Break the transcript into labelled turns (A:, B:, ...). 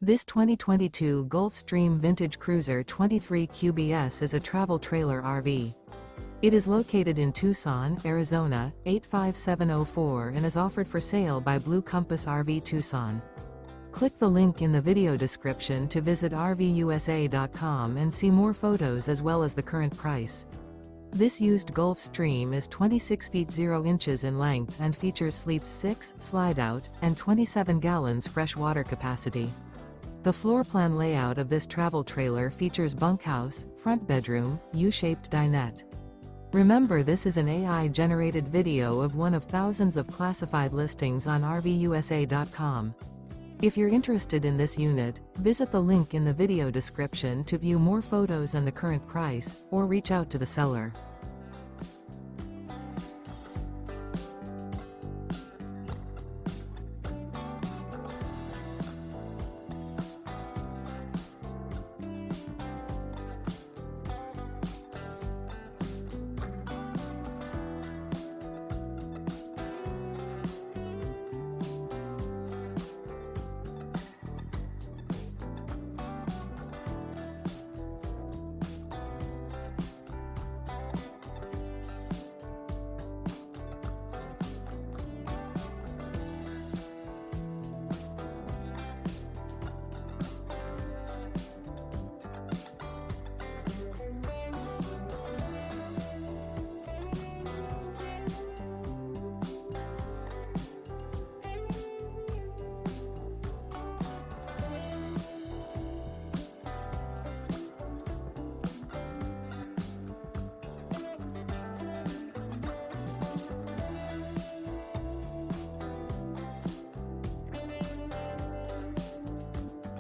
A: This 2022 Gulfstream Vintage Cruiser 23 QBS is a travel trailer RV. It is located in Tucson, Arizona, 85704 and is offered for sale by Blue Compass RV Tucson. Click the link in the video description to visit RVUSA.com and see more photos as well as the current price. This used Gulfstream is 26 feet 0 inches in length and features sleeps 6, slide-out, and 27 gallons fresh water capacity. The floor plan layout of this travel trailer features bunkhouse, front bedroom, U-shaped dinette. Remember, this is an AI-generated video of one of thousands of classified listings on RVUSA.com. If you're interested in this unit, visit the link in the video description to view more photos and the current price, or reach out to the seller.